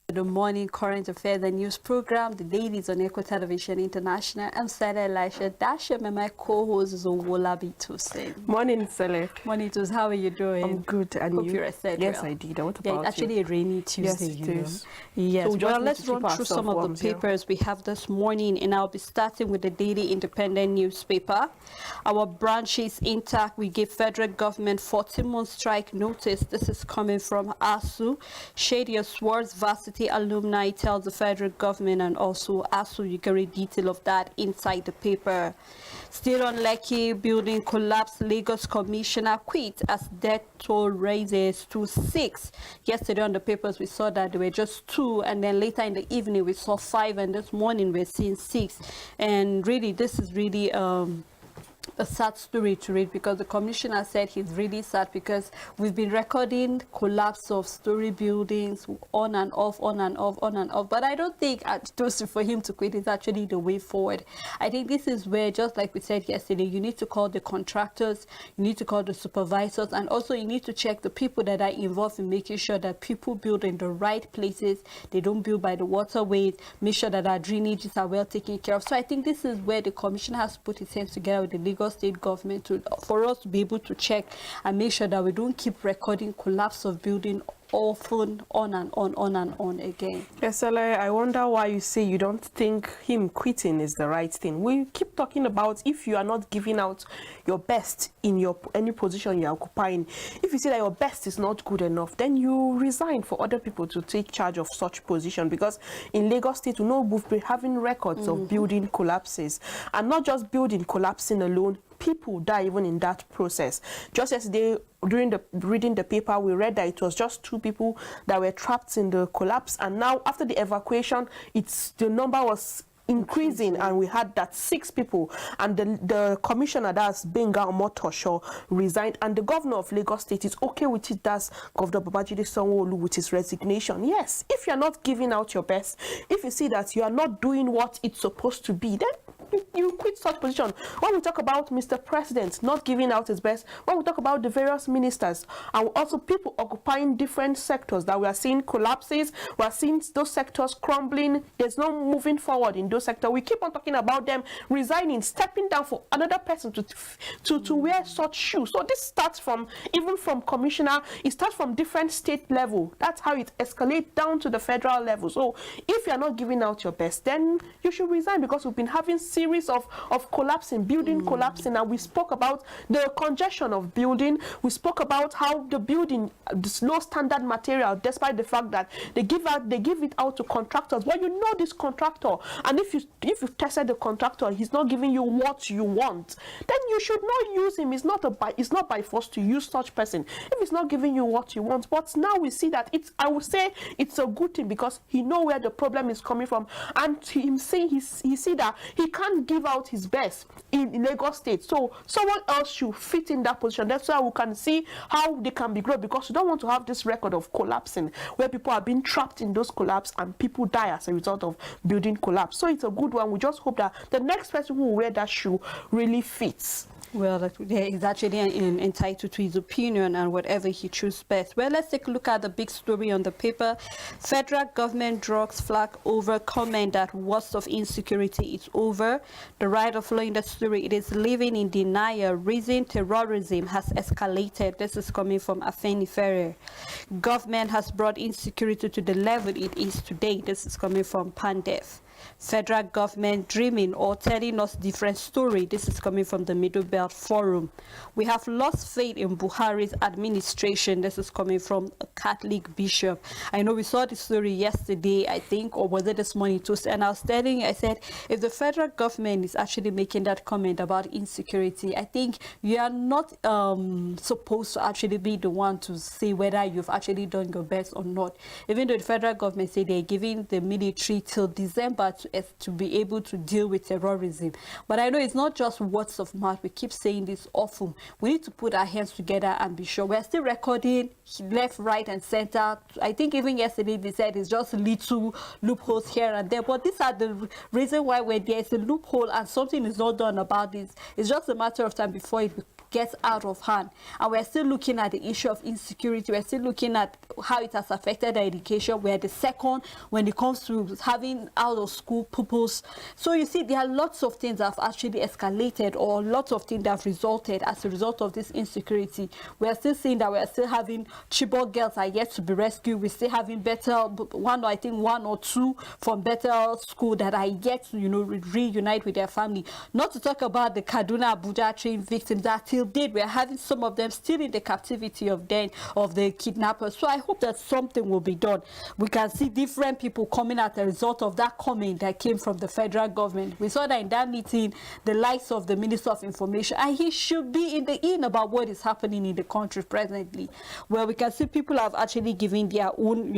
The morning current affairs and news program, the Dailies on Echo Television International. I'm Sarah Elisha Dasha, and my co-host is Owolabi Tosin. Morning, Celeb. Morning, Tos. How are you doing? I'm good, and Hope you? you rested Yes, well. I did. What about Yeah, it's actually a rainy Tuesday. Yes, it is. Yes. So Well, let's run through some of the papers we have this morning, and I'll be starting with the Daily Independent newspaper. Our branch is intact. We give federal government 14-month strike notice. This is coming from ASU. Shady Swartz Varsity alumni tells the federal government and also ASU. You can read detail of that inside the paper. Still on Lekki, building collapse. Lagos commissioner quit as death toll raises to 6. Yesterday on the papers we saw that there were just 2, and then later in the evening we saw 5, and this morning we're seeing 6. And really, this is really a sad story to read, because the commissioner said he's really sad because we've been recording collapse of story buildings on and off. But I don't think for him to quit is actually the way forward. I think this is where, just like we said yesterday, you need to call the contractors, you need to call the supervisors, and also you need to check the people that are involved in making sure that people build in the right places. They don't build by the waterways. Make sure that our drainages are well taken care of. So I think this is where the commissioner has to put his hands together with the Lagos State government for us to be able to check and make sure that we don't keep recording collapse of building often on and on again. Yes, I wonder why you say you don't think him quitting is the right thing. We keep talking about if you are not giving out your best in any position you're occupying. If you see that your best is not good enough, then you resign for other people to take charge of such position. Because in Lagos State, we know we've been having records of building collapses, and not just building collapsing alone. People die even in that process. Just yesterday, during reading the paper, we read that it was just 2 people that were trapped in the collapse, and now after the evacuation, the number was increasing, and we had that 6 people, and the commissioner, that's Benga Omotosho, resigned, and the governor of Lagos State is okay with it. That's Governor Babajide Sanwo-Olu with his resignation. Yes, if you're not giving out your best, if you see that you are not doing what it's supposed to be, then you quit such position. When we talk about Mr. President not giving out his best, when we talk about the various ministers, and also people occupying different sectors that we are seeing collapses, we are seeing those sectors crumbling, there's no moving forward in those sectors. We keep on talking about them resigning, stepping down for another person to wear such shoes. So this starts from, even from commissioner, it starts from different state level. That's how it escalates down to the federal level. So if you're not giving out your best, then you should resign, because we've been having series of collapsing, building collapsing, and we spoke about the congestion of building. We spoke about how the building, this low standard material, despite the fact that they give it out to contractors. Well, you know this contractor, and if you've tested the contractor, he's not giving you what you want, then you should not use him. It's not by force to use such person if he's not giving you what you want. But now we see that I would say it's a good thing, because he knows where the problem is coming from, and he see that he can't give out his best in Lagos State, so someone else should fit in that position. That's why we can see how they can be grown, because we don't want to have this record of collapsing where people are being trapped in those collapse and people die as a result of building collapse. So it's a good one. We just hope that the next person who will wear that shoe really fits. Well, he's actually entitled to his opinion and whatever he chooses best. Well, let's take a look at the big story on the paper. Federal government drugs flag over comment that worst of insecurity is over. The writer following the story, it is living in denial. Reason terrorism has escalated. This is coming from Afeni Ferrer. Government has brought insecurity to the level it is today. This is coming from Pandef. Federal government dreaming or telling us different story. This is coming from the Middle Belt Forum. We have lost faith in Buhari's administration. This is coming from a Catholic bishop. I know we saw the story yesterday, I think, or was it this morning too? And I was telling, I said, if the federal government is actually making that comment about insecurity, I think you are not supposed to actually be the one to say whether you've actually done your best or not. Even though the federal government say they're giving the military till December to be able to deal with terrorism. But I know it's not just words of mouth. We keep saying this often. We need to put our hands together and be sure. We're still recording left, right, and center. I think even yesterday they said it's just little loopholes here and there. But these are the reason why when there's a loophole and something is not done about this, it's just a matter of time before it gets out of hand. And we're still looking at the issue of insecurity. We're still looking at how it has affected our education. We're the second when it comes to having out of school pupils. So you see, there are lots of things that have actually escalated, or lots of things that have resulted as a result of this insecurity. We're still seeing that we're still having Chibok girls are yet to be rescued. We're still having one or two from better school that are yet to, reunite with their family. Not to talk about the Kaduna Abuja train victims that till date we're having some of them still in the captivity of the kidnappers. So I hope that something will be done. We can see different people coming as a result of that comment that came from the federal government. We saw that in that meeting, the likes of the Minister of Information, and he should be in about what is happening in the country presently, where we can see people have actually given their own,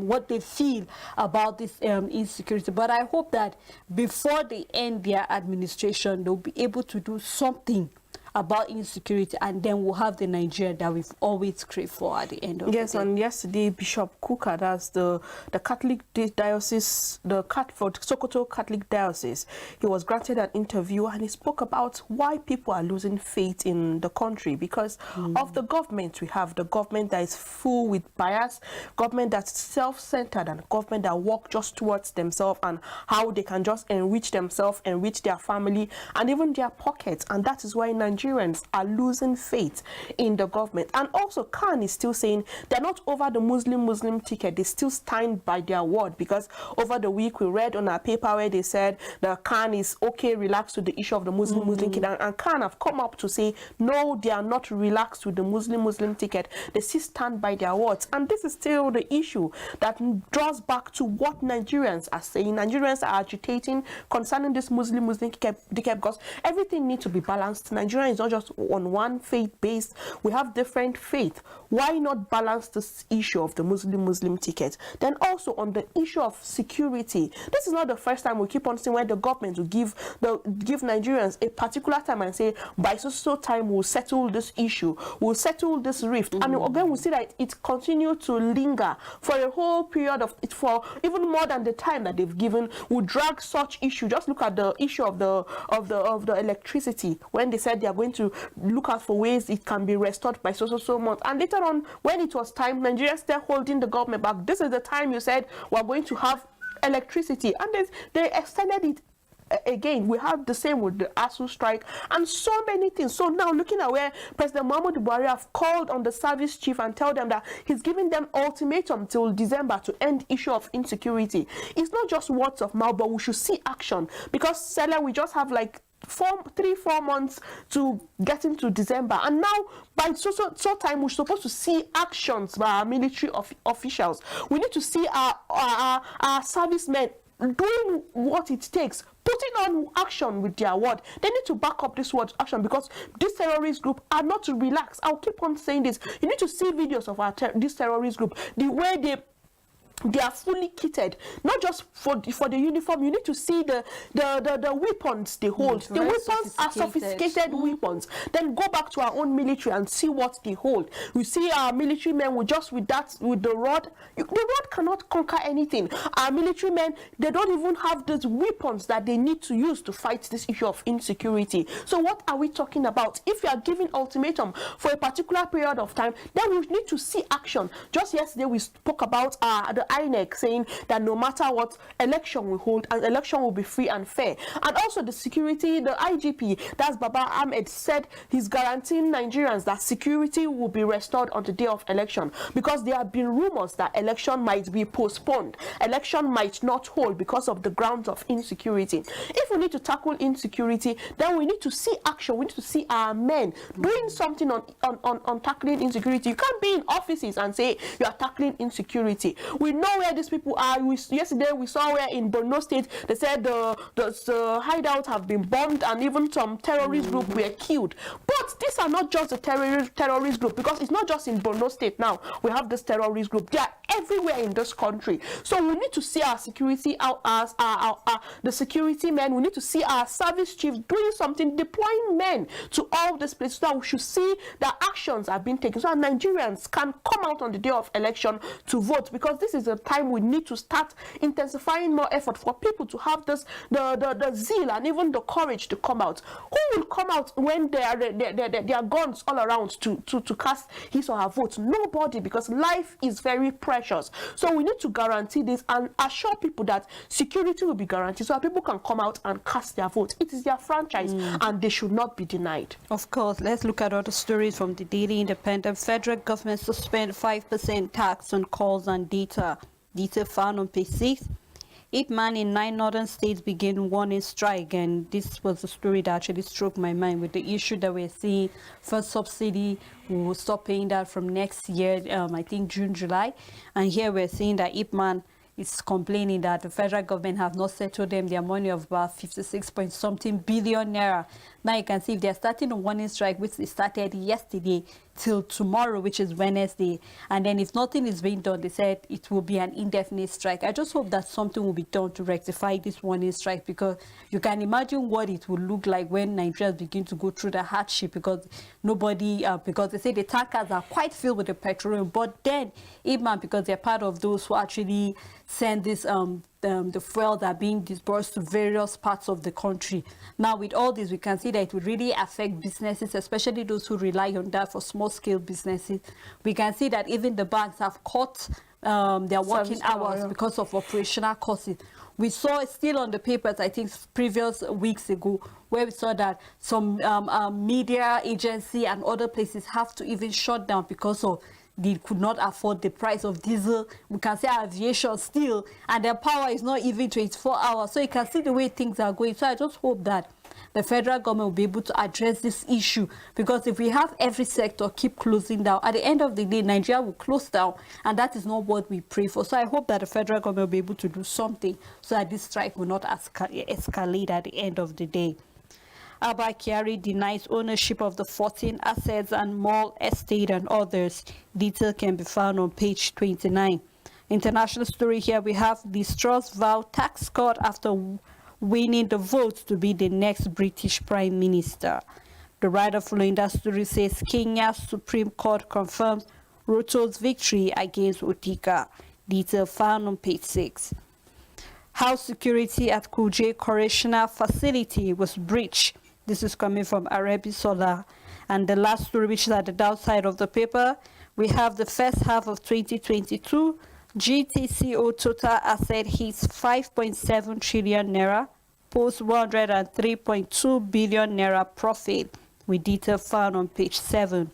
what they feel about this insecurity. But I hope that before they end their administration, they'll be able to do something about insecurity, and then we'll have the Nigeria that we've always craved for at the end of the day. Yes, and yesterday, Bishop Kuka, that's the Catholic diocese, for Sokoto Catholic Diocese, he was granted an interview, and he spoke about why people are losing faith in the country because of the government. We have the government that is full with bias, government that's self-centered, and government that work just towards themselves and how they can just enrich themselves, enrich their family, and even their pockets. And that is why Nigerians are losing faith in the government. And also Khan is still saying they're not over the Muslim ticket. They still stand by their word, because over the week we read on our paper where they said the Khan is okay, relaxed with the issue of the Muslim ticket, and Khan have come up to say no, they are not relaxed with the Muslim ticket. They still stand by their words. And this is still the issue that draws back to what Nigerians are saying. Nigerians are agitating concerning this Muslim ticket because everything needs to be balanced. Nigeria is not just on one faith based. We have different faith. Why not balance this issue of the Muslim ticket? Then also on the issue of security, this is not the first time we keep on seeing where the government will give Nigerians a particular time and say by so time we'll settle this issue, we'll settle this rift, and again we see that it continues to linger for a whole period of it, for even more than the time that they've given. We'll drag such issue. Just look at the issue of the electricity, when they said they are going to look out for ways it can be restored by so months, and later on when it was time, Nigeria still holding the government back. This is the time you said we're going to have electricity, and they extended it again. We have the same with the ASU strike and so many things. So now looking at where President Muhammadu Buhari have called on the service chief and tell them that he's giving them ultimatum till December to end issue of insecurity. It's not just words of mouth, but we should see action, because Sele, we just have like 3-4 months to get into December, and now by so time we're supposed to see actions by our military officials. We need to see our servicemen doing what it takes, putting on action with their word. They need to back up this word action, because this terrorist group are not to relax. I'll keep on saying this. You need to see videos of this terrorist group, the way they are fully kitted, not just for the uniform. You need to see the weapons they hold. The weapons are sophisticated weapons. Then go back to our own military and see what they hold. We see our military men with the rod. The rod cannot conquer anything. Our military men, they don't even have those weapons that they need to use to fight this issue of insecurity. So what are we talking about? If you are giving ultimatum for a particular period of time, then we need to see action. Just yesterday we spoke about the INEC saying that no matter what, election will hold and election will be free and fair. And also the security, the IGP, that's Baba Ahmed, said he's guaranteeing Nigerians that security will be restored on the day of election, because there have been rumors that election might be postponed, election might not hold because of the grounds of insecurity. If we need to tackle insecurity, then we need to see action. We need to see our men doing something on tackling insecurity. You can't be in offices and say you are tackling insecurity. We know where these people are. Yesterday we saw where in Borno State they said the hideouts have been bombed and even some terrorist group were killed. But these are not just the terrorist group, because it's not just in Borno State now. We have this terrorist group. They are everywhere in this country. So we need to see our security, the security men. We need to see our service chiefs doing something, deploying men to all these places. So we should see that actions are being taken, so our Nigerians can come out on the day of election to vote, because this is the time we need to start intensifying more effort for people to have this the zeal and even the courage to come out. Who will come out when there are guns all around to cast his or her vote? Nobody, because life is very precious. So we need to guarantee this and assure people that security will be guaranteed so that people can come out and cast their vote. It is their franchise and they should not be denied. Of course, let's look at other stories from the Daily Independent. Federal government suspend 5% tax on calls and data. Detail found on page 6. 8 men in 9 northern states begin warning strike, and this was the story that actually struck my mind with the issue that we're seeing. First subsidy, we will stop paying that from next year, I think June, July. And here we're seeing that Ipman is complaining that the federal government have not settled them their money of about 56-point-something billion naira. Now you can see if they're starting a warning strike, which they started yesterday, till tomorrow, which is Wednesday. And then if nothing is being done, they said it will be an indefinite strike. I just hope that something will be done to rectify this warning strike, because you can imagine what it will look like when Nigerians begin to go through the hardship, because nobody, because they say the tankers are quite filled with the petroleum, but then even because they're part of those who actually send this the fuel that are being disbursed to various parts of the country. Now with all this, we can see that it would really affect businesses, especially those who rely on that for small-scale businesses. We can see that even the banks have cut their working hours because of operational costs. We saw it still on the papers, I think previous weeks ago, where we saw that some media agency and other places have to even shut down because of they could not afford the price of diesel. We can say aviation still, and their power is not even 24 hours. So you can see the way things are going. So I just hope that the federal government will be able to address this issue, because if we have every sector keep closing down, at the end of the day, Nigeria will close down, and that is not what we pray for. So I hope that the federal government will be able to do something so that this strike will not escalate at the end of the day. Abba Kyari denies ownership of the 14 assets and mall estate and others. Detail can be found on page 29. International story here, we have the Truss vow tax cut after winning the vote to be the next British Prime Minister. The writer following that story says Kenya's Supreme Court confirms Ruto's victory against Odinga. Detail found on page 6. House security at Kuje Correctional Facility was breached. This is coming from Arabi Solar. And the last story, which is at the downside of the paper, we have the first half of 2022. GTCO total asset hits 5.7 trillion naira, post 103.2 billion naira profit, with detail found on page 7.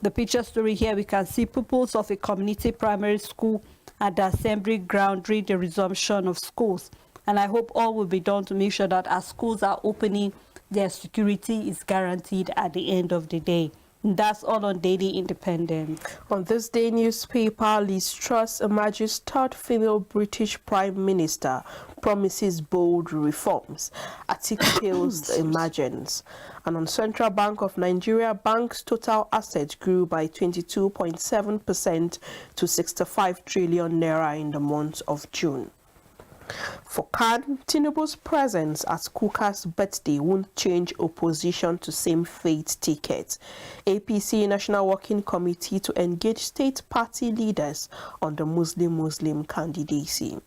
The picture story here, we can see pupils of a community primary school at the assembly ground during the resumption of schools. And I hope all will be done to make sure that as schools are opening, their security is guaranteed at the end of the day. And that's all on Daily Independent. On this day newspaper, Liz Truss emerges third female British Prime Minister, promises bold reforms. Atiku hails the emergence. And on Central Bank of Nigeria, bank's total assets grew by 22.7% to 65 trillion naira in the month of June. For Khan, Tinubu's presence at Kuka's birthday won't change opposition to same-faith tickets. APC National Working Committee to engage state party leaders on the Muslim candidacy.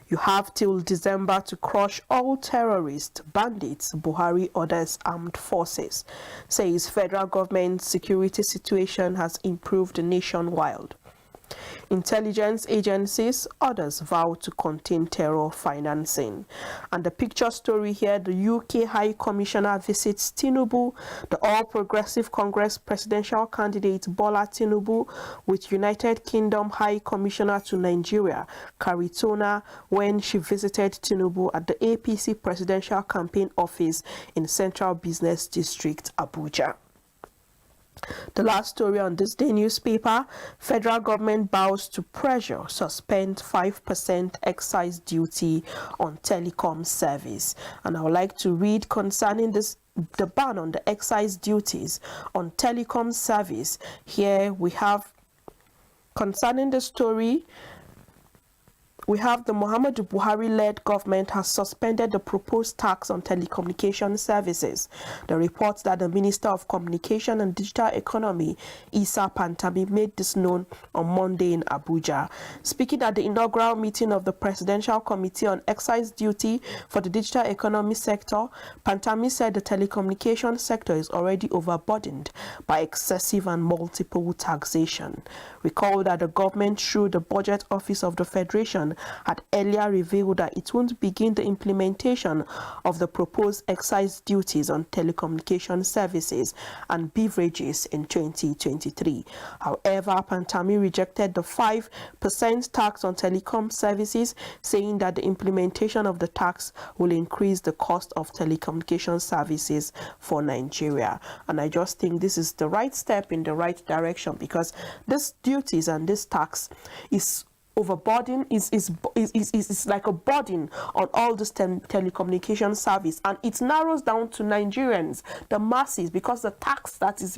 You have till December to crush all terrorists, bandits, Buhari orders armed forces. Says federal government security situation has improved nationwide. Intelligence agencies, others vow to contain terror financing. And the picture story here, the UK High Commissioner visits Tinubu, the All Progressive Congress presidential candidate Bola Tinubu, with United Kingdom High Commissioner to Nigeria, Karitona, when she visited Tinubu at the APC presidential campaign office in Central Business District, Abuja. The last story on this day newspaper, federal government bows to pressure, suspend 5% excise duty on telecom service. And I would like to read concerning this, the ban on the excise duties on telecom service. Here we have concerning the story, we have the Muhammadu Buhari-led government has suspended the proposed tax on telecommunication services. The report that the Minister of Communication and Digital Economy, Issa Pantami, made this known on Monday in Abuja. Speaking at the inaugural meeting of the Presidential Committee on Excise Duty for the Digital Economy sector, Pantami said the telecommunication sector is already overburdened by excessive and multiple taxation. Recall that the government, through the Budget Office of the Federation, had earlier revealed that it won't begin the implementation of the proposed excise duties on telecommunication services and beverages in 2023. However, Pantami rejected the 5% tax on telecom services, saying that the implementation of the tax will increase the cost of telecommunication services for Nigeria. And I just think this is the right step in the right direction, because this duties and this tax is overburden, is like a burden on all this telecommunication service, and it narrows down to Nigerians, the masses, because the tax that is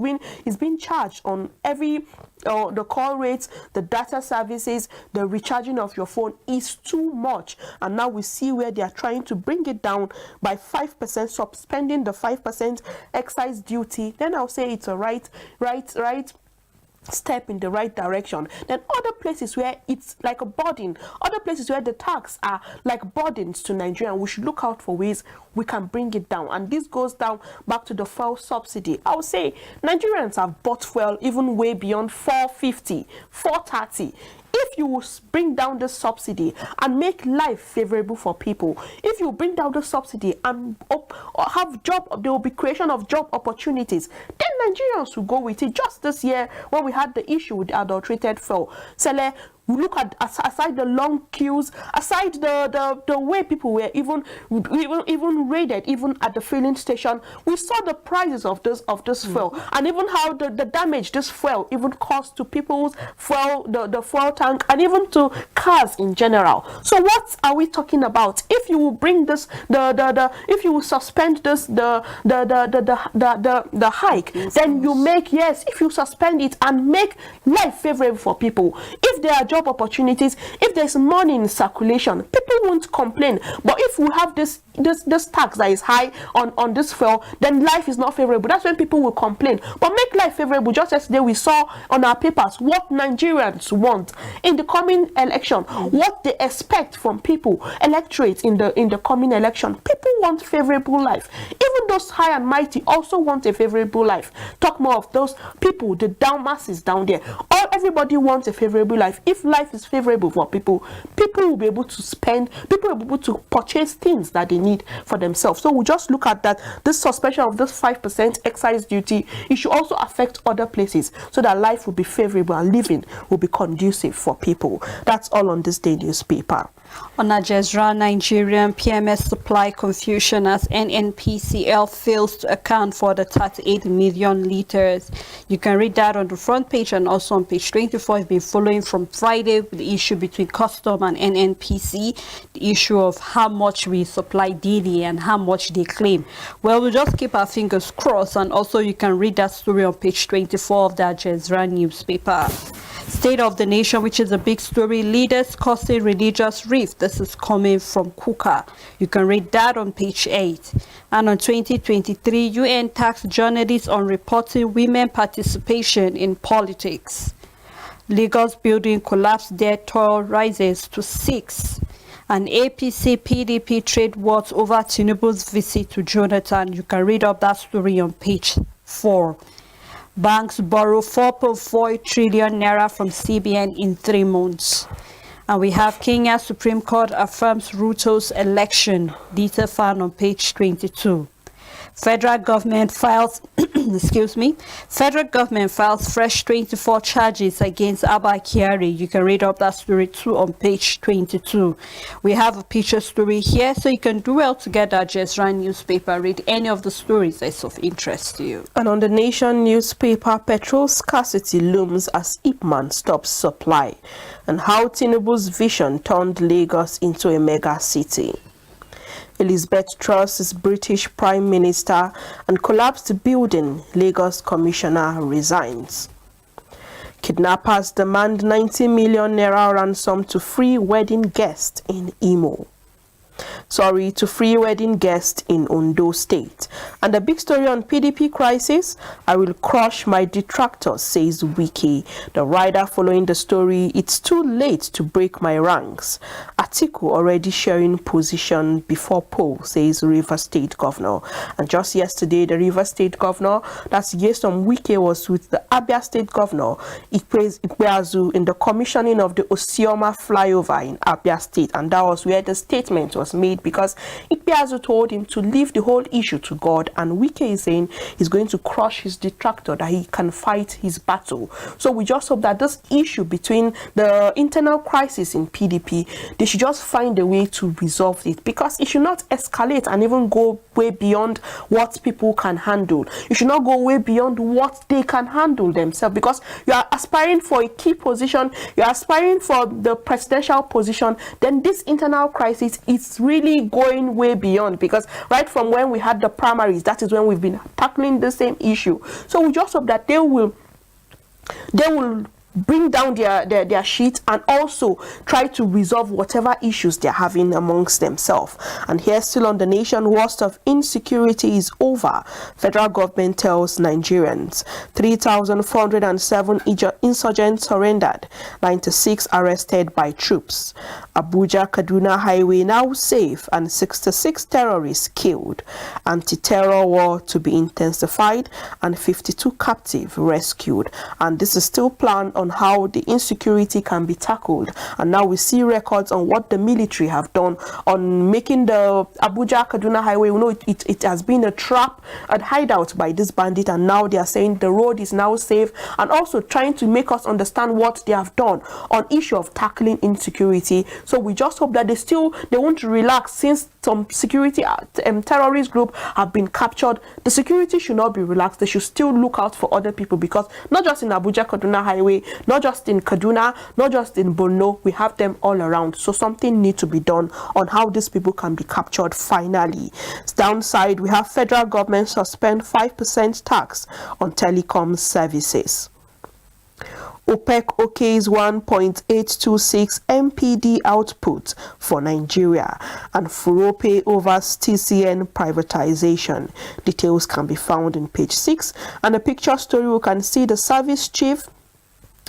being charged on every the call rates, the data services, the recharging of your phone is too much. And now we see where they are trying to bring it down by 5%, suspending the 5% excise duty. Then I'll say it's a right step in the right direction. Then other places where it's like a burden, other places where the tax are like burdens to Nigeria, we should look out for ways we can bring it down. And this goes down back to the fuel subsidy. I would say Nigerians have bought fuel even way beyond 450, 430. If you bring down the subsidy and make life favorable for people, if you bring down the subsidy and have there will be creation of job opportunities, then Nigerians will go with it. Just this year, when we had the issue with adulterated fuel, we look at, aside the long queues, aside the way people were even raided, even at the filling station, we saw the prices of this fuel, and even how the damage this fuel even caused to people's fuel, the fuel tank, and even to cars in general. So what are we talking about? If you will bring this, if you will suspend this, the hike, then you make, yes, if you suspend it and make life favorable for people, if there are job opportunities, if there's money in circulation, people won't complain. But if we have this tax that is high on this fuel, then life is not favorable. That's when people will complain. But make life favorable. Just yesterday we saw on our papers what Nigerians want in the coming election, what they expect from people, electorates in the coming election. People want favorable life. Even those high and mighty also want a favorable life. Talk more of those people, the down masses down there. Everybody wants a favorable life. If life is favorable for people, people will be able to spend, people will be able to purchase things that they need for themselves. So we just look at that, this suspension of this 5% excise duty, it should also affect other places so that life will be favorable and living will be conducive for people. That's all on this day newspaper. On Ajezra, Nigerian PMS supply confusion as NNPCL fails to account for the 38 million litres. You can read that on the front page and also on page 24. I've been following from Friday with the issue between Custom and NNPC, the issue of how much we supply daily and how much they claim. Well, we'll just keep our fingers crossed, and also you can read that story on page 24 of the Ajezra newspaper. State of the Nation, which is a big story, leaders causing religious rift. This is coming from Kuka. You can read that on page 8. And on 2023, UN taxed journalists on reporting women participation in politics. Lagos building collapse, death toll rises to 6. And APC PDP trade wars over Tinubu's visit to Jonathan. You can read up that story on page 4. Banks borrow 4.4 trillion naira from CBN in 3 months. And we have Kenya Supreme Court affirms Ruto's election. Detail found on page 22. Federal government files, Federal government files fresh 24 charges against Abba Kyari. You can read up that story too on page 22. We have a picture story here, so you can do well to get that Jezran newspaper, read any of the stories that's of interest to you. And on the Nation newspaper, petrol scarcity looms as Ipman stops supply, and how Tinubu's vision turned Lagos into a mega city. Elizabeth Truss is British Prime Minister and collapsed building Lagos Commissioner resigns. Kidnappers demand 90 million naira ransom to free wedding guest in Imo. To free wedding guest in Ondo State. And the big story on PDP crisis, I will crush my detractors, says Wiki. The rider following the story, it's too late to break my ranks. Atiku already sharing position before poll, says River State Governor. And just yesterday, the River State Governor, that's Yesom Wike, was with the Abia State Governor, Ikpeazu, in the commissioning of the Osioma flyover in Abia State. And that was where the statement was made, because Ikpeazu told him to leave the whole issue to God, and Wike is saying he's going to crush his detractor, that he can fight his battle. So we just hope that this issue between the internal crisis in PDP, they should just find a way to resolve it, because it should not escalate and even go way beyond what people can handle. You should not go way beyond what they can handle themselves, because you are aspiring for a key position, you are aspiring for the presidential position, then this internal crisis is really going way beyond, because right from when we had the primaries, that is when we've been tackling the same issue. So we just hope that they will bring down their sheet and also try to resolve whatever issues they're having amongst themselves. And here, still on the nation, worst of insecurity is over. Federal government tells Nigerians. 3,407 insurgents surrendered, 96 arrested by troops. Abuja-Kaduna highway now safe and 66 terrorists killed. Anti-terror war to be intensified and 52 captive rescued. And this is still planned on how the insecurity can be tackled. And now we see records on what the military have done on making the Abuja-Kaduna highway. We know it has been a trap, a hideout by this bandit, and now they are saying the road is now safe, and also trying to make us understand what they have done on issue of tackling insecurity. So we just hope that they won't relax, since some security terrorist group have been captured. The security should not be relaxed. They should still look out for other people, because not just in Abuja-Kaduna highway, not just in Kaduna, not just in Borno, we have them all around. So something needs to be done on how these people can be captured finally. Downside, we have federal government suspend 5% tax on telecom services. OPEC okays 1.826 MPD output for Nigeria, and Furope over TCN privatization. Details can be found in page 6, and a picture story we can see the service chief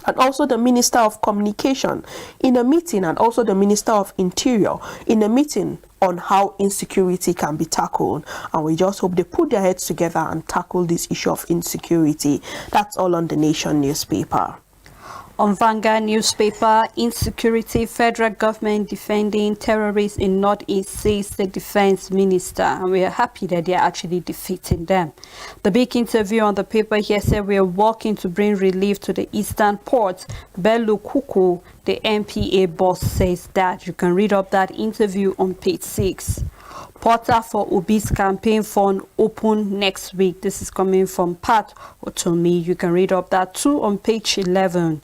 and also the Minister of Communication in a meeting, and also the Minister of Interior in a meeting on how insecurity can be tackled. And we just hope they put their heads together and tackle this issue of insecurity. That's all on the Nation newspaper. On Vanguard newspaper, insecurity, federal government defending terrorists in Northeast, says the defense minister. And we are happy that they are actually defeating them. The big interview on the paper here said we are working to bring relief to the eastern ports. Bello Kuku, the MPA boss, says that. You can read up that interview on page 6. Portal for Obi's campaign fund open next week. This is coming from Pat Otomi. You can read up that too on page 11.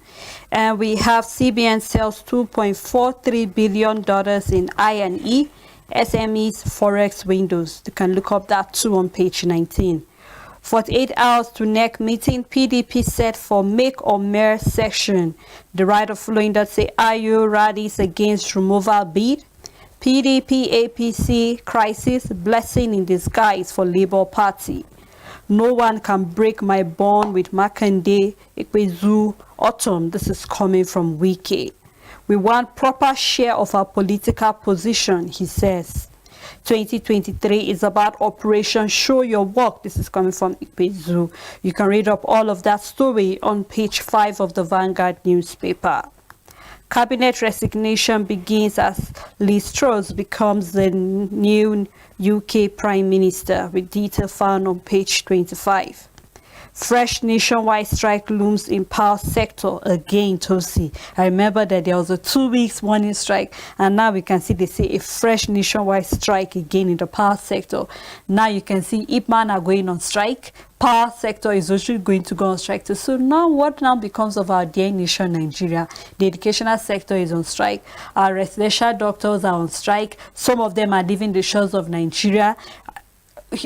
And we have CBN sells $2.43 billion in I&E, SMEs, Forex windows. You can look up that too on page 19. 48 hours to NEC meeting, PDP set for make or mere session. The writer following that say, are you rallies against removal bid? PDP APC crisis, blessing in disguise for Labour Party. No one can break my bond with Makinde, Ikpeazu, Autumn. This is coming from Wiki. We want proper share of our political position, he says. 2023 is about Operation Show Your Work. This is coming from Ikpeazu. You can read up all of that story on page 5 of the Vanguard newspaper. Cabinet resignation begins as Liz Truss becomes the new UK Prime Minister, with detail found on page 25. Fresh nationwide strike looms in power sector again, Tosi. I remember that there was a 2 weeks warning strike, and now we can see they say a fresh nationwide strike again in the power sector. Now you can see Ipman are going on strike. Power sector is also going to go on strike too. So now what now becomes of our dear nation, Nigeria? The educational sector is on strike. Our residential doctors are on strike. Some of them are leaving the shores of Nigeria.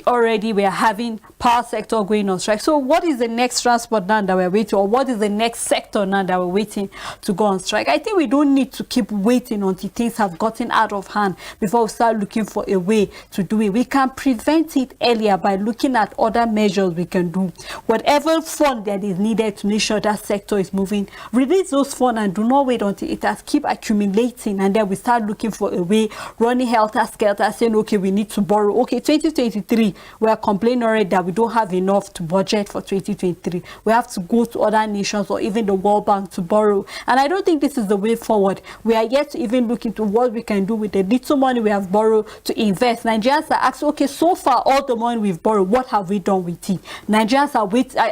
already we are having power sector going on strike. So what is the next transport now that we're waiting, or what is the next sector now that we're waiting to go on strike? I think we don't need to keep waiting until things have gotten out of hand before we start looking for a way to do it. We can prevent it earlier by looking at other measures we can do. Whatever fund that is needed to make sure that sector is moving, release those funds and do not wait until it has keep accumulating, and then we start looking for a way, running helter-skelter, saying, okay, we need to borrow. Okay, 2023, we are complaining already that we don't have enough to budget for 2023. We have to go to other nations or even the World Bank to borrow. And I don't think this is the way forward. We are yet to even look into what we can do with the little money we have borrowed to invest. Nigerians are asking, okay, so far all the money we've borrowed, what have we done with it? Nigerians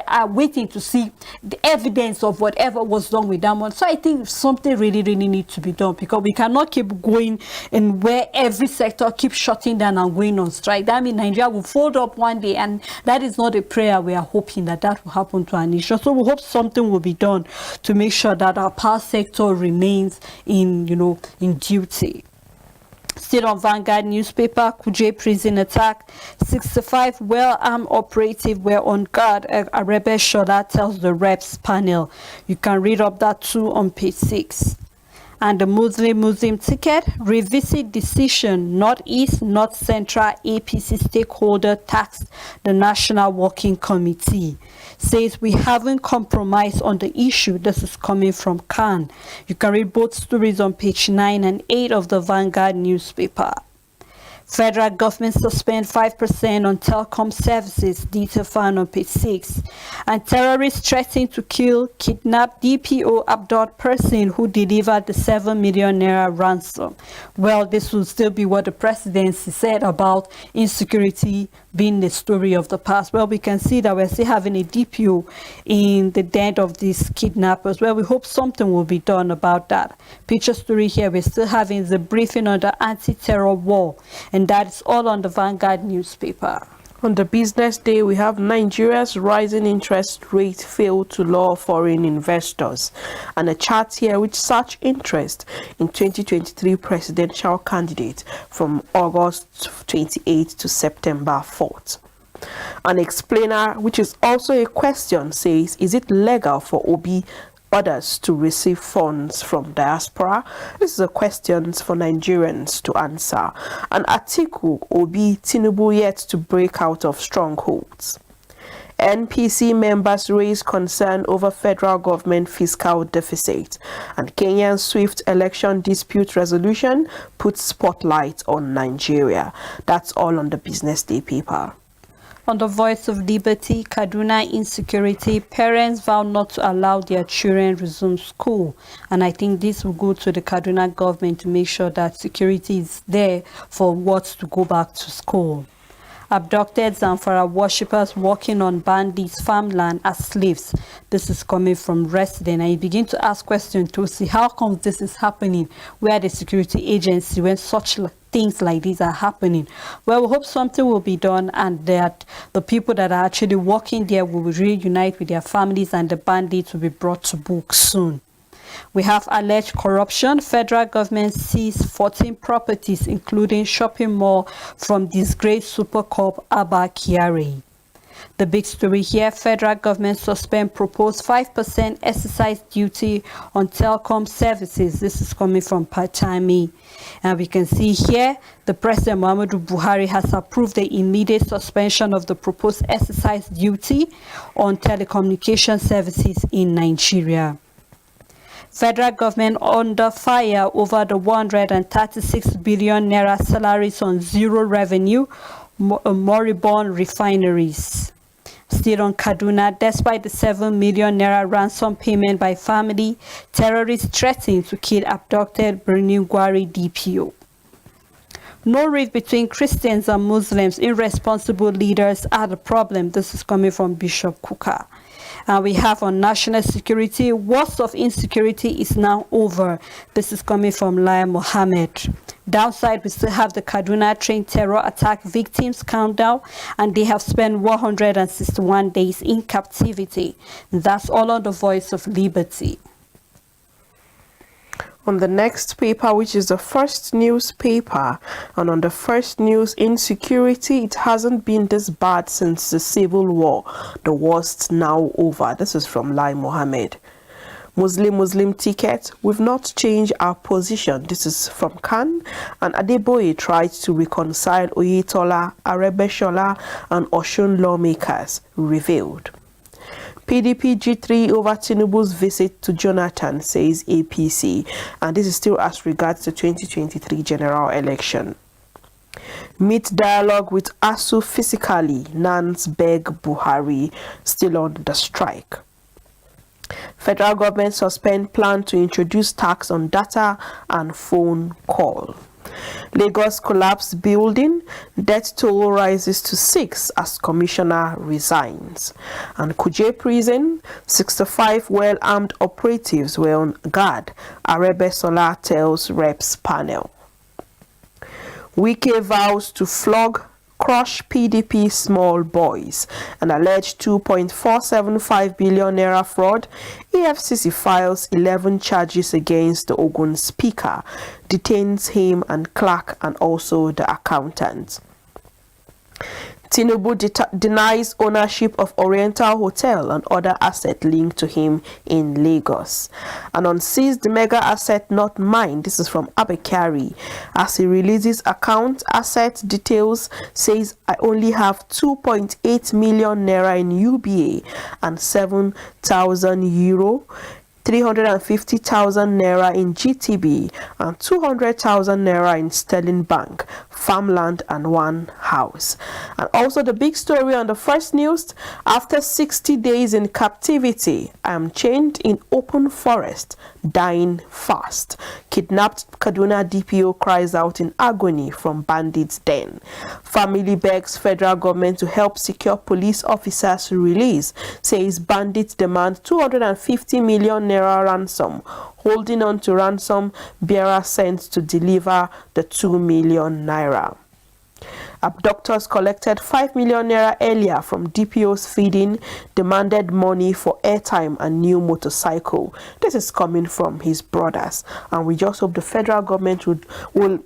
are waiting to see the evidence of whatever was done with that money. So I think something really needs to be done, because we cannot keep going in where every sector keeps shutting down and going on strike. That means Nigeria will fold up one day, and that is not a prayer we are hoping that will happen to our nation. So we hope something will be done to make sure that our power sector remains in duty. Still on Vanguard newspaper, Kuje prison attack, 65 well-armed operatives were on guard, Arebe Shola tells the reps panel. You can read up that too on page 6. And the Muslim ticket, revisit decision, Northeast, North Central APC stakeholder taxed the National Working Committee. Says we haven't compromised on the issue. This is coming from Khan. You can read both stories on page 9 and 8 of the Vanguard newspaper. Federal government suspend 5% on telecom services, detail found on page 6. And terrorists threatening to kill, kidnap, DPO, abduct person who delivered the 7 million naira ransom. Well, this will still be what the presidency said about insecurity being the story of the past. Well, we can see that we're still having a DPO in the den of these kidnappers. Well, we hope something will be done about that. Picture story here, we're still having the briefing on the anti-terror war, and that's all on the Vanguard newspaper. On the business day, we have Nigeria's rising interest rate failed to lure foreign investors, and a chart here which search interest in 2023 presidential candidate from August 28 to September 4th. An explainer, which is also a question, says, is it legal for Obi others to receive funds from diaspora? This is a question for Nigerians to answer. An article, Obi Tinubu yet to break out of strongholds. NPC members raise concern over federal government fiscal deficit, and Kenya's swift election dispute resolution puts spotlight on Nigeria. That's all on the Business Day paper. On the Voice of Liberty, Kaduna insecurity, parents vow not to allow their children resume school. And I think this will go to the Kaduna government to make sure that security is there for what to go back to school. Abducted Zamfara worshippers working on bandits' farmland as slaves. This is coming from resident. And you begin to ask questions to see how come this is happening, where the security agency, when such things like these are happening. Well, we hope something will be done, and that the people that are actually working there will reunite with their families, and the bandits will be brought to book soon. We have alleged corruption. Federal government seized 14 properties, including shopping mall, from disgraced Super Corp Abba Kyari. The big story here, federal government suspend proposed 5% exercise duty on telecom services. This is coming from Pachami. And we can see here, the President Muhammadu Buhari has approved the immediate suspension of the proposed exercise duty on telecommunication services in Nigeria. Federal government under fire over the 136 billion naira salaries on zero revenue, moribund refineries. Still on Kaduna, despite the 7 million naira ransom payment by family, terrorists threatening to kill abducted Birnin Gwari DPO. No rift between Christians and Muslims. Irresponsible leaders are the problem. This is coming from Bishop Kuka. And we have on national security, worst of insecurity is now over. This is coming from Lai Mohammed. Downside, we still have the Kaduna train terror attack victims countdown, and they have spent 161 days in captivity. And that's all on the Voice of Liberty. On the next paper, which is the first newspaper, and on the first news, insecurity, it hasn't been this bad since the civil war. The worst now over. This is from Lai Mohammed. Muslim ticket, we've not changed our position. This is from Khan. And Adeboye tried to reconcile Oyetola, Arebeshola and Oshun lawmakers, revealed. PDP G3 over Tinubu's visit to Jonathan, says APC. And this is still as regards the 2023 general election. Meet dialogue with ASU physically, Nans beg Buhari, still on the strike. Federal government suspend plan to introduce tax on data and phone call. Lagos collapsed building, death toll rises to 6 as commissioner resigns. And Kuje prison, 65 well-armed operatives were on guard, Arebesola tells reps panel. Wike vows to flog, crush PDP small boys. An alleged 2.475 billion naira fraud. EFCC files 11 charges against the Ogun speaker, detains him and clerk and also the accountant. Tinubu denies ownership of Oriental Hotel and other assets linked to him in Lagos. And on seized mega asset not mine, this is from Abekari, as he releases account asset details, says I only have 2.8 million naira in UBA and 7,000 euro. 350,000 naira in GTB and 200,000 naira in Sterling Bank, farmland and one house. And also the big story on the first news, after 60 days in captivity, I am chained in open forest, dying fast. Kidnapped Kaduna DPO cries out in agony from bandits' den. Family begs federal government to help secure police officers' release, says bandits demand 250 million naira ransom. Holding on to ransom, bearer sent to deliver the 2 million naira. Abductors collected 5 million naira earlier from DPO's feeding, demanded money for airtime and new motorcycle. This is coming from his brothers, and we just hope the federal government will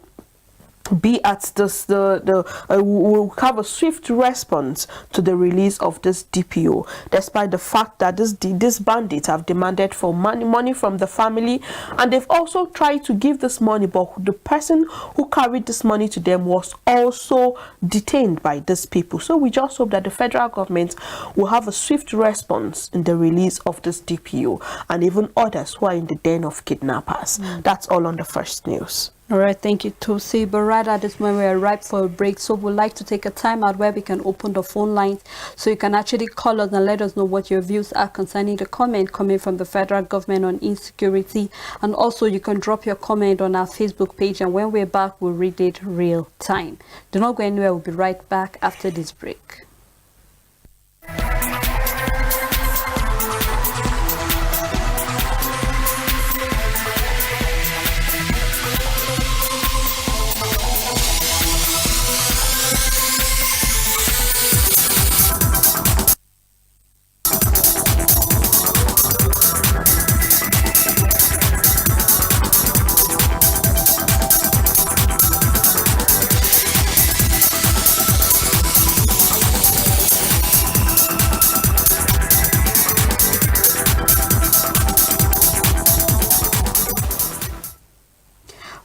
be at this will have a swift response to the release of this DPO, despite the fact that these bandits have demanded for money from the family, and they've also tried to give this money, but the person who carried this money to them was also detained by these people. So we just hope that the federal government will have a swift response in the release of this DPO and even others who are in the den of kidnappers. That's all on the first news. All right, thank you, Tosi. But right at this moment, we are ripe for a break, so we'd like to take a time out where we can open the phone lines so you can actually call us and let us know what your views are concerning the comment coming from the federal government on insecurity. And also, you can drop your comment on our Facebook page, and when we're back, we'll read it real time. Do not go anywhere. We'll be right back after this break.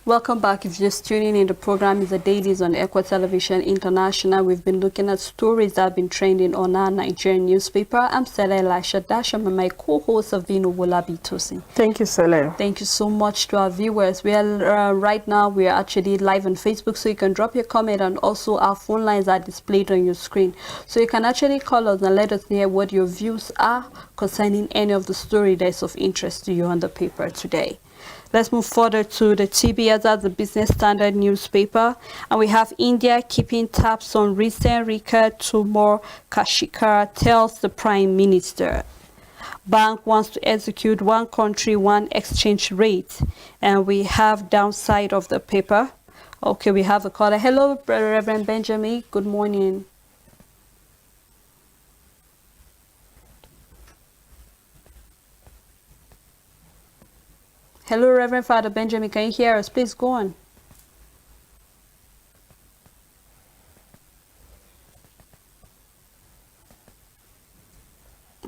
Welcome back. If you're just tuning in, the program is the Dailies on Equa Television International. We've been looking at stories that have been trending on our Nigerian newspaper. I'm Sele Elisha Dasham and my co-host Avino Wolabi Tosin. Thank you, Sele. Thank you so much to our viewers. We are right now, we are actually live on Facebook, so you can drop your comment, and also our phone lines are displayed on your screen. So you can actually call us and let us know what your views are concerning any of the story that's of interest to you on the paper today. Let's move further to the TBS, the Business Standard newspaper. And we have India keeping tabs on recent Rika Tumor Kashikar tells the Prime Minister. Bank wants to execute one country, one exchange rate. And we have downside of the paper. Okay, we have a caller. Hello, Reverend Benjamin. Good morning. Hello, Reverend Father Benjamin. Can you hear us? Please go on.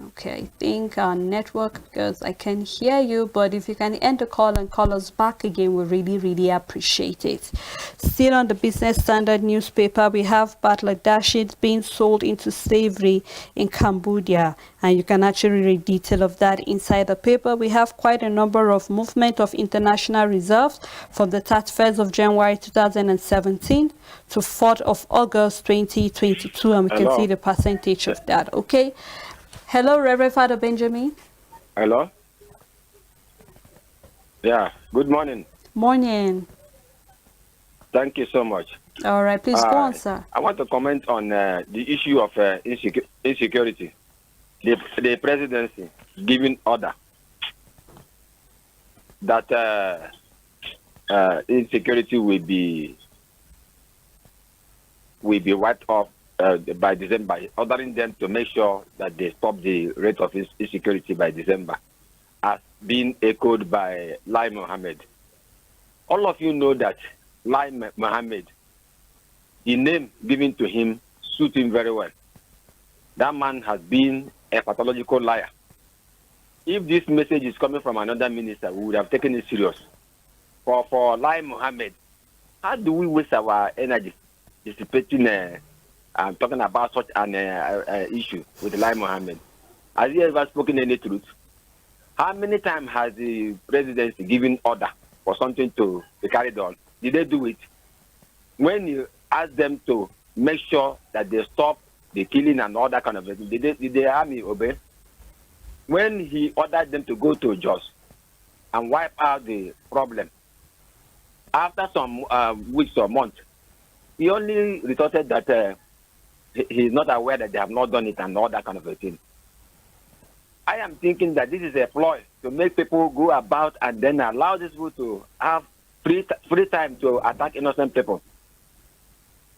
Okay, I think our network, because I can hear you, but if you can end the call and call us back again, we really appreciate it. Still on the Business Standard newspaper, we have Bangladesh being sold into slavery in Cambodia, and you can actually read detail of that inside the paper. We have quite a number of movement of international reserves from the 31st of January 2017 to 4th of August 2022, and we can see the percentage of that. Okay. Hello, Reverend Father Benjamin. Hello? Yeah, good morning. Morning. Thank you so much. All right, please go on, sir. I want to comment on the issue of insecurity. The presidency giving order that insecurity will be wiped off by December, ordering them to make sure that they stop the rate of insecurity by December, as being echoed by Lai Mohammed. All of you know that Lai Mohammed, the name given to him suits him very well. That man has been a pathological liar. If this message is coming from another minister, we would have taken it serious. For Lai Mohammed, how do we waste our energy dissipating talking about such an issue with Lai Mohammed? Has he ever spoken any truth? How many times has the presidency given order for something to be carried on? Did they do it? When you ask them to make sure that they stop the killing and all that kind of thing, did the army obey? When he ordered them to go to Jos and wipe out the problem, after some weeks or months, he only retorted that he is not aware that they have not done it and all that kind of a thing. I am thinking that this is a ploy to make people go about and then allow these people to have free time to attack innocent people.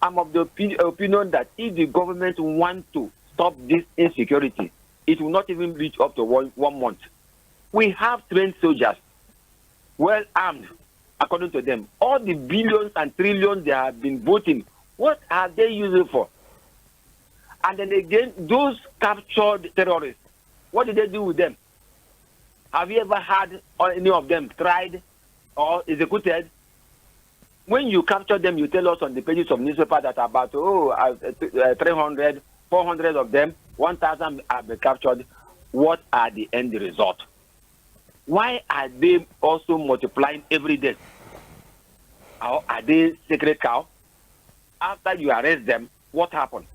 I'm of the opinion that if the government wants to stop this insecurity, it will not even reach up to one month. We have trained soldiers, well armed, according to them. All the billions and trillions they have been voting, what are they using for? And then again, those captured terrorists, what did they do with them? Have you ever had any of them tried or executed? When you capture them, you tell us on the pages of newspaper that about 300, 400 of them, 1,000 have been captured. What are the end result? Why are they also multiplying every day? Or are they sacred cow? After you arrest them, what happened?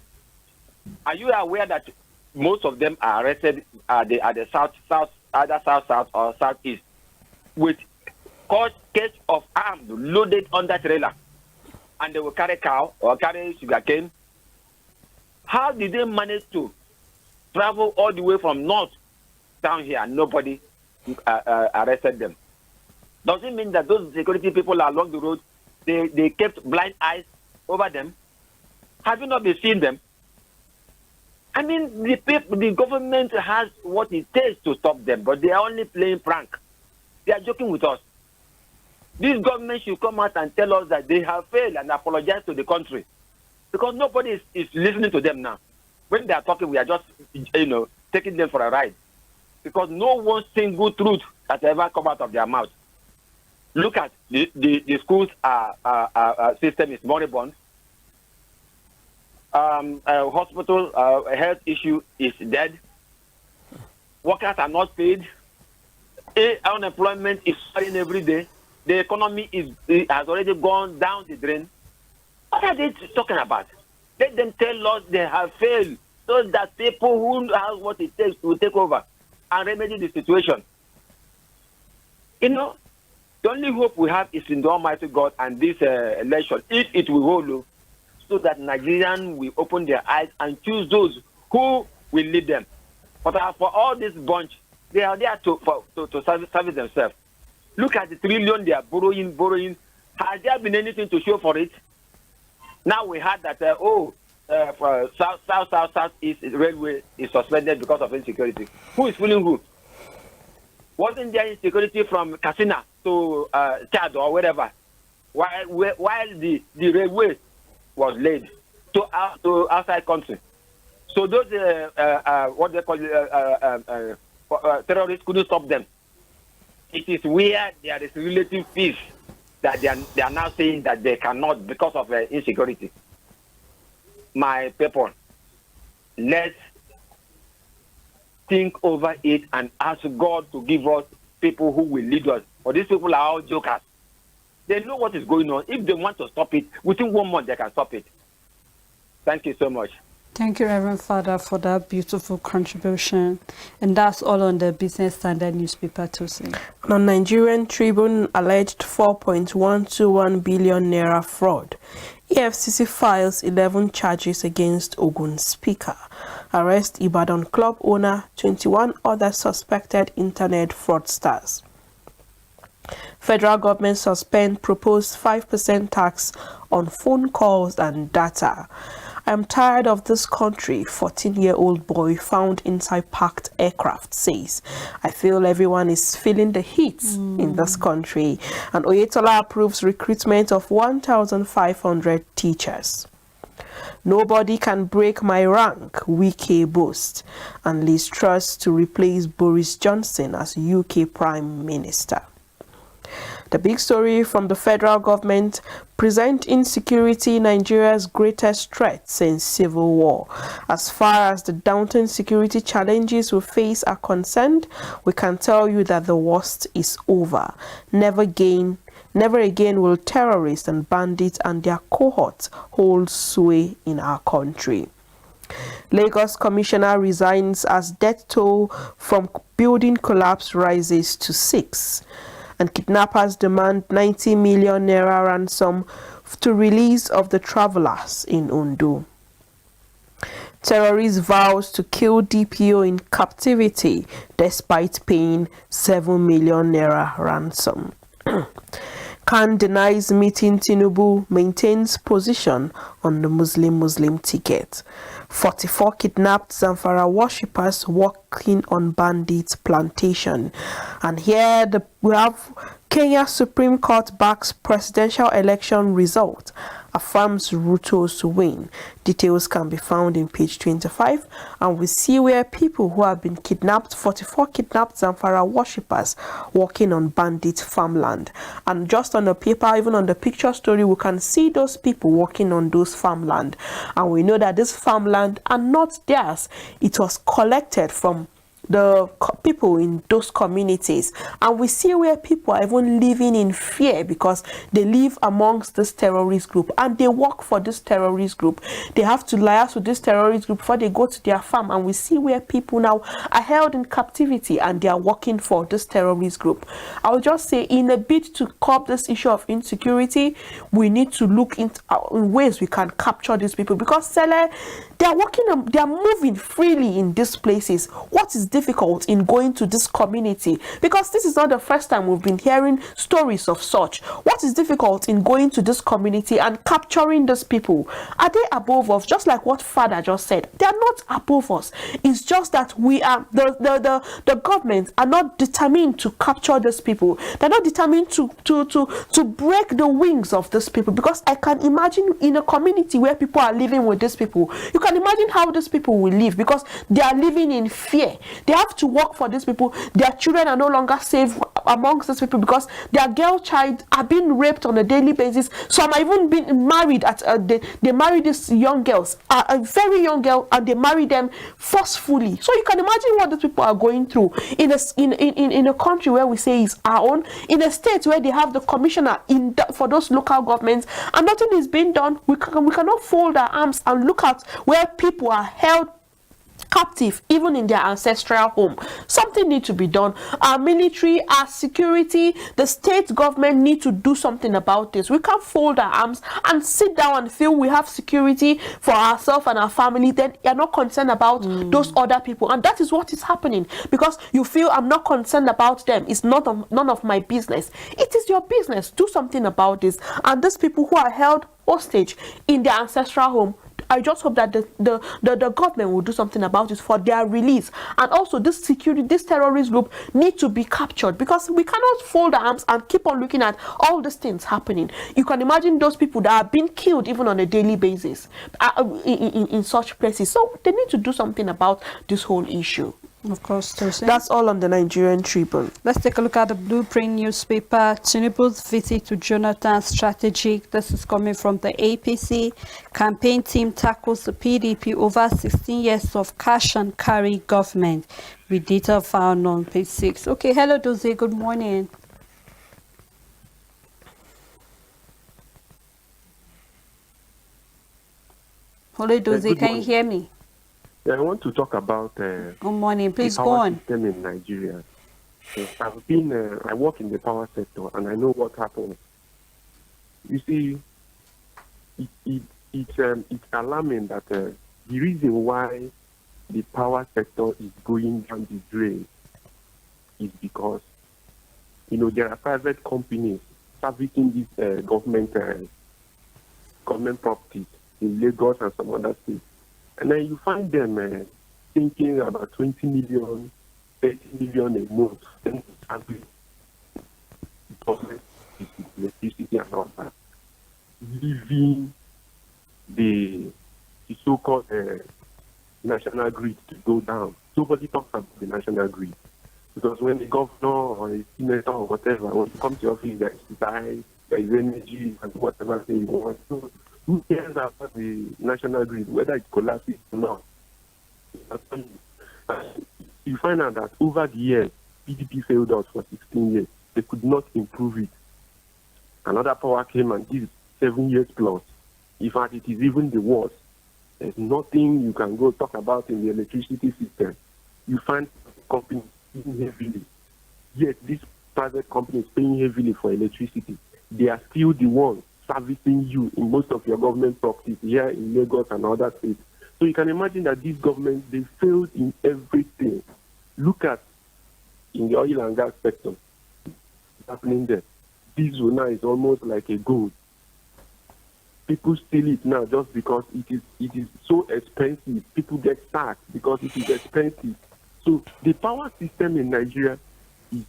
Are you aware that most of them are arrested at the south, either south or southeast, with case of arms loaded on that trailer, and they will carry cow or carry sugarcane? How did they manage to travel all the way from north down here and nobody arrested them? Does it mean that those security people along the road, they kept blind eyes over them? Have you not been seeing them? I mean, the government has what it takes to stop them, but they are only playing prank. They are joking with us. This government should come out and tell us that they have failed and apologize to the country, because nobody is listening to them now. When they are talking, we are just, taking them for a ride, because no one single truth has ever come out of their mouth. Look at the schools system is moribund. Hospital health issue is dead. Workers are not paid. Unemployment is falling every day. The economy has already gone down the drain. What are they talking about? Let them tell us they have failed, so that people who have what it takes will take over and remedy the situation. The only hope we have is in the Almighty God and this election, if it will hold, so that Nigerians will open their eyes and choose those who will lead them. But for all this bunch, they are there to service themselves. Look at the trillion they are borrowing. Has there been anything to show for it? Now we heard that for Southeast Railway is suspended because of insecurity. Who is fooling who? Wasn't there insecurity from Katsina to Chad or wherever, while the railway was laid to outside country. So those what they call terrorists couldn't stop them. It is where there is relative peace that they are now saying that they cannot because of insecurity. My people, let's think over it and ask God to give us people who will lead us. But these people are all jokers. They know what is going on. If they want to stop it, within 1 month they can stop it. Thank you so much. Thank you, Reverend Father, for that beautiful contribution. And that's all on the Business Standard newspaper to say. On Nigerian Tribune, alleged 4.121 billion naira fraud. EFCC files 11 charges against Ogun Speaker. Arrest Ibadan club owner, 21 other suspected internet fraudsters. Federal government suspend proposed 5% tax on phone calls and data. I'm tired of this country, 14-year-old boy found inside parked aircraft says. I feel everyone is feeling the heat in this country. And Oyetola approves recruitment of 1,500 teachers. Nobody can break my rank, Wike boast. And Liz Truss to replace Boris Johnson as UK Prime Minister. The big story from the federal government: present insecurity Nigeria's greatest threat since civil war. As far as the daunting security challenges we face are concerned, we can tell you that the worst is over. Never again will terrorists and bandits and their cohorts hold sway in our country. Lagos Commissioner resigns as death toll from building collapse rises to 6. And kidnappers demand 90 million naira ransom to release of the travelers in Ondo. Terrorist vows to kill DPO in captivity despite paying 7 million naira ransom. Khan denies meeting Tinubu, maintains position on the Muslim ticket. 44 kidnapped Zamfara worshippers working on bandits plantation. And here we have Kenya Supreme Court backs presidential election result, affirms Ruto's win. Details can be found in page 25, and we see where people who have been kidnapped, 44 kidnapped Zamfara worshippers working on bandit farmland. And just on the paper, even on the picture story, we can see those people working on those farmland. And we know that this farmland are not theirs. It was collected from the people in those communities, and we see where people are even living in fear because they live amongst this terrorist group and they work for this terrorist group. They have to liaise with this terrorist group before they go to their farm, and we see where people now are held in captivity and they are working for this terrorist group. I will just say, in a bid to curb this issue of insecurity, we need to look into in ways we can capture these people, because they are working, they are moving freely in these places. What is difficult in going to this community? Because this is not the first time we've been hearing stories of such. What is difficult in going to this community and capturing these people? Are they above us? Just like what Father just said, they are not above us. It's just that we are the government are not determined to capture these people. They're not determined to break the wings of these people. Because I can imagine in a community where people are living with these people, you can imagine how these people will live, because they are living in fear. They have to work for these people. Their children are no longer safe amongst these people because their girl child are being raped on a daily basis. Some are even being married they marry these young girls, a very young girl, and they marry them forcefully. So you can imagine what these people are going through in a country where we say is our own, in a state where they have the commissioner for those local governments, and nothing is being done. We cannot fold our arms and look at where people are held captive even in their ancestral home. Something needs to be done. Our military, our security, the state government need to do something about this. We can't fold our arms and sit down and feel we have security for ourselves and our family, then you're not concerned about those other people. And that is what is happening, because you feel I'm not concerned about them. It's none of my business. It is your business. Do something about this. And those people who are held hostage in their ancestral home, I just hope that the government will do something about it for their release. And also this terrorist group need to be captured, because we cannot fold our arms and keep on looking at all these things happening. You can imagine those people that are being killed even on a daily basis in such places. So they need to do something about this whole issue. Of course, Tosin. That's all on the Nigerian Tribune. Let's take a look at the Blueprint newspaper. Tinubu's visit to Jonathan strategic. This is coming from the APC. Campaign team tackles the PDP over 16 years of cash and carry government. With data found on page 6. Okay, hello Dozie, good morning. Hello Dozie, can you hear me? Yeah, I want to talk about good morning. Please the go power on. system in Nigeria. I work in the power sector, and I know what happens. You see, it's alarming that the reason why the power sector is going down the drain is because, there are private companies servicing these government properties in Lagos and some other states. And then you find them thinking about 20 million, 30 million a month, then service government electricity and all that, leaving the so-called national grid to go down. Nobody talks about the national grid. Because when the governor or a senator or whatever, when you come to your office, there is light, there is energy, and whatever thing you want. So who cares about the national grid, whether it collapses or not? You find out that over the years, PDP failed us for 16 years. They could not improve it. Another power came and did 7 years plus. In fact, it is even the worst. There's nothing you can go talk about in the electricity system. You find companies paying heavily. Yet this private company is paying heavily for electricity. They are still the ones servicing you in most of your government properties here in Lagos and other states. So you can imagine that these governments, they failed in everything. Look at in the oil and gas sector, what's happening there. Diesel now is almost like a gold. People steal it now just because it is so expensive. People get sacked because it is expensive. So the power system in Nigeria is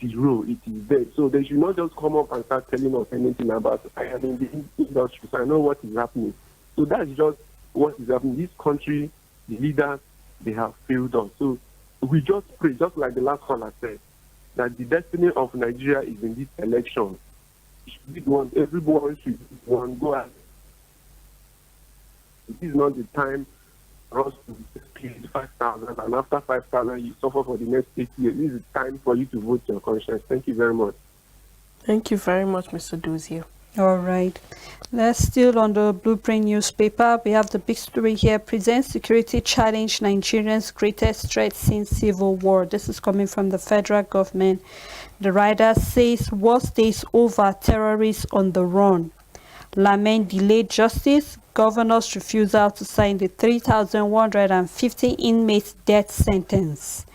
zero. It is dead. So they should not just come up and start telling us anything about it. I am in the industry, so I know what is happening. So that's just what is happening. This country, the leaders, they have failed us. So we just pray, just like the last caller said, that the destiny of Nigeria is in this election. Everyone should go out. This is not the time for us to pay 5,000, and after 5,000 you suffer for the next 8 years. This is the time for you to vote your conscience. Thank you very much. Thank you very much, Mr. Dozier. All right. Let's still on the Blueprint newspaper. We have the big story here. Present security challenge Nigerians' greatest threat since civil war. This is coming from the federal government. The writer says, worst days over, terrorists on the run. Lament delayed justice. Governor's refusal to sign the 3,150 inmates death sentence.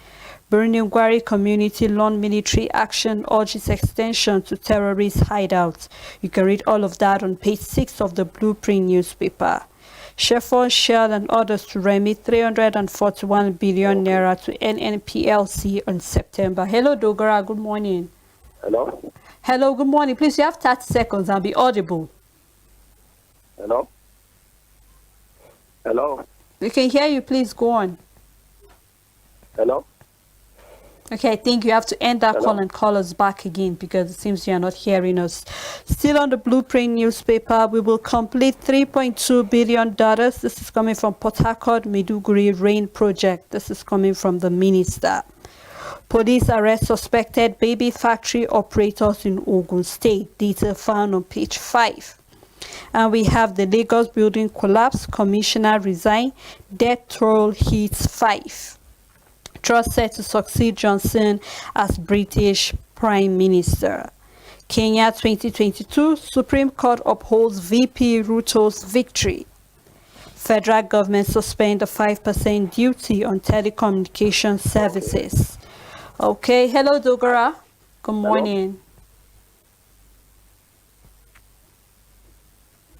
Birnin Gwari community lawn military action urges extension to terrorist hideouts. You can read all of that on page 6 of the Blueprint newspaper. Chevron, Shell and others to remit 341 billion naira to NNPLC on September. Hello Dogara, good morning. Hello? Hello, good morning. Please, you have 30 seconds and be audible. Hello? Hello? We can hear you, please go on. Hello? Okay, I think you have to end that call and call us back again because it seems you are not hearing us. Still on the Blueprint newspaper, we will complete $3.2 billion. This is coming from Port Harcourt Maiduguri Rain Project. This is coming from the minister. Police arrest suspected baby factory operators in Ogun State. Detail found on page 5. And we have the Lagos building collapse. Commissioner resign. Death toll hits 5. Trust set to succeed Johnson as British Prime Minister. Kenya 2022, Supreme Court upholds VP Ruto's victory. Federal government suspend the 5% duty on telecommunication services. Okay, hello Dogara. Good morning.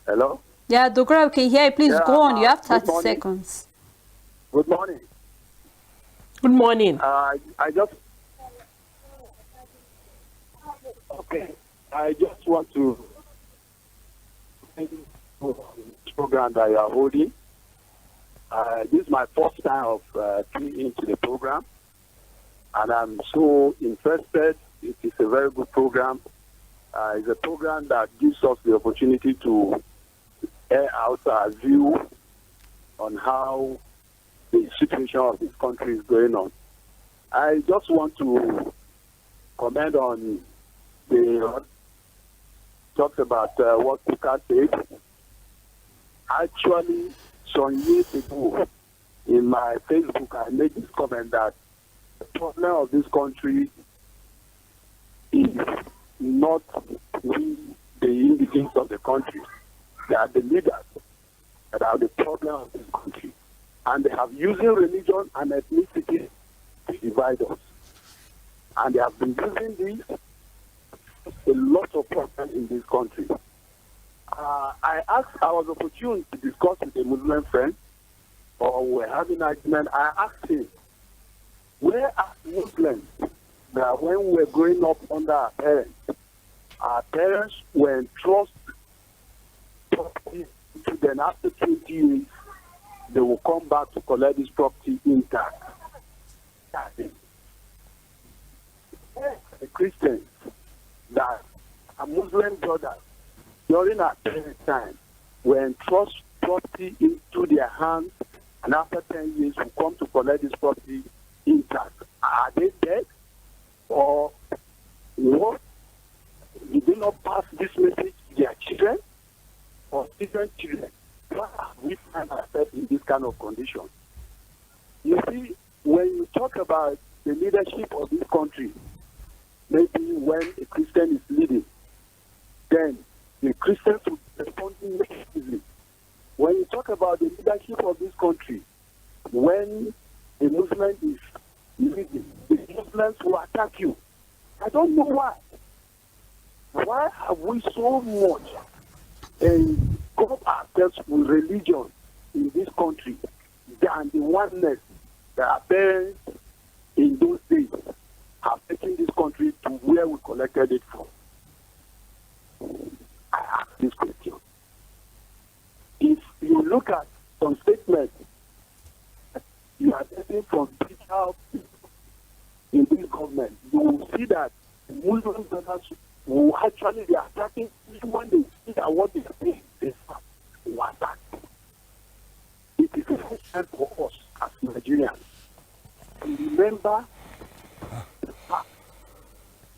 Hello? Yeah, Dogra, we can hear you. Please Yeah, go on. You have good 30 morning. seconds. Good morning. Good morning. I just okay. I just want to thank you for the program that you are holding. This is my first time of tuning into the program, and I'm so interested. It is a very good program. It's a program that gives us the opportunity to air out our view on how the situation of this country is going on. I just want to comment on the talks about what Kuka said. Actually, some years ago, in my Facebook, I made this comment that the problem of this country is not we, the indigents of the country. They are the leaders that are the problem of this country. And they have using religion and ethnicity to divide us. And they have been using this a lot of problems in this country. I was opportune to discuss with a Muslim friend, or we're having an argument. I asked him, where are Muslims that when we were growing up under our parents were entrusted property to them after 20 years, they will come back to collect this property intact. The Christians that are Muslim brothers during our parents' time were entrusted property into their hands, and after 10 years will come to collect this property intact. Are they dead? Or what? Did they not pass this message to their children or different children? Why have we find ourselves in this kind of condition? You see, when you talk about the leadership of this country, maybe when a Christian is leading, then the Christians will respond negatively. When you talk about the leadership of this country, when a Muslim is leading, the Muslims will attack you. I don't know why. Why have we so much got ourselves with religion in this country than the oneness that our parents in those days have taken this country to where we collected it from? I ask this question. If you look at some statements you are getting from people in this government, you will see that Muslim brothers will actually be attacking even when they see that what they are saying is attack. It is a first time for us as Nigerians to remember the fact.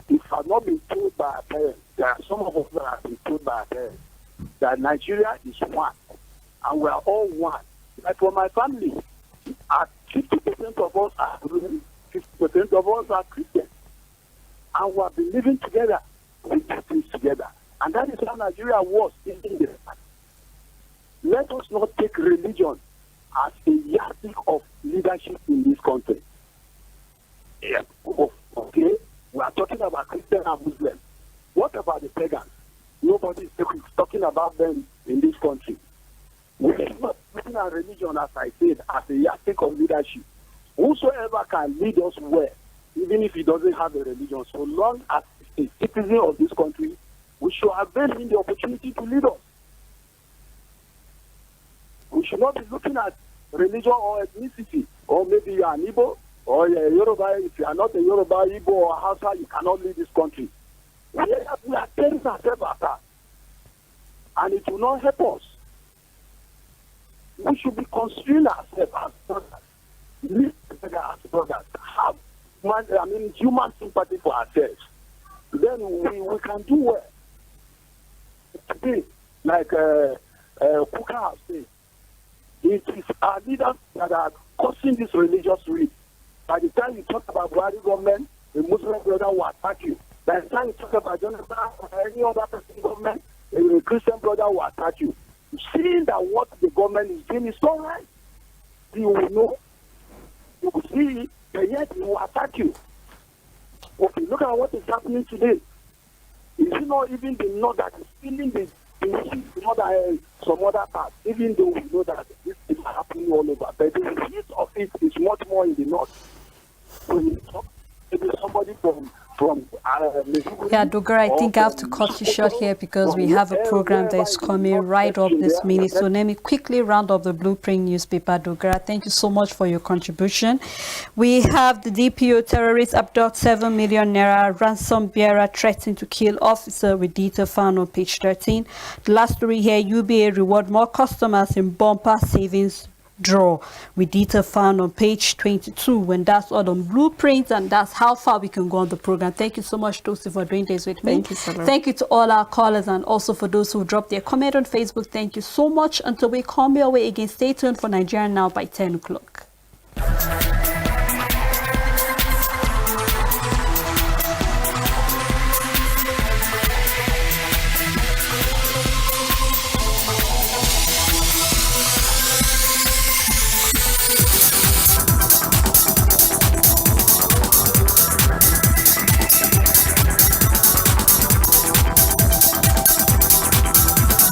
If I have not been told by our parents, there are some of us that have been told by our parents that Nigeria is one and we are all one. Like for my family, 50% of us are Muslims, 50% of us are Christians. And we have been living together, we do things together. And that is how Nigeria was in the past. Let us not take religion as a yardstick of leadership in this country. Yeah. Okay? We are talking about Christian and Muslim. What about the pagans? Nobody is talking about them in this country. We are not looking at religion, as I said, as a yardstick of leadership. Whosoever can lead us well, even if he doesn't have a religion, so long as a citizen of this country, we should avail him the opportunity to lead us. We should not be looking at religion or ethnicity, or maybe you are an Igbo, or you're a Yoruba. If you are not a Yoruba, Igbo, or Hausa, you cannot lead this country. We are tearing ourselves apart, and it will not help us. We should be considering ourselves as brothers, live together as brothers, have human sympathy for ourselves. Then we can do well. Today, like Kuka has said, it is our leaders that are causing this religious rift. By the time you talk about Buhari government, the Muslim brother will attack you. By the time you talk about Jonathan or any other person government, the Christian brother will attack you. Seeing that what the government is doing is all right, you will know. You will see it, and yet he will attack you. Okay, look at what is happening today. Is it not even the North that is feeling the some other parts, even though we know that this is happening all over, but the heat of it is much more in the north. When you talk, maybe somebody from yeah, Dogara, I think I have to cut you short here because we have a program that is coming right up this minute. So let me quickly round up the Blueprint newspaper. Dogara, thank you so much for your contribution. We have the DPO terrorists abduct 7 million naira, ransom bearer threatened to kill officer with detail found on page 13. The last story here, UBA reward more customers in bumper savings draw with detail found on page 22. When that's all on Blueprint, and that's how far we can go on the program. Thank you so much, Tosi, for doing this with me. Thank you so much. Thank you to all our callers, and also for those who dropped their comment on Facebook. Thank you so much. Until we come your way again, stay tuned for Nigeria Now by 10 o'clock.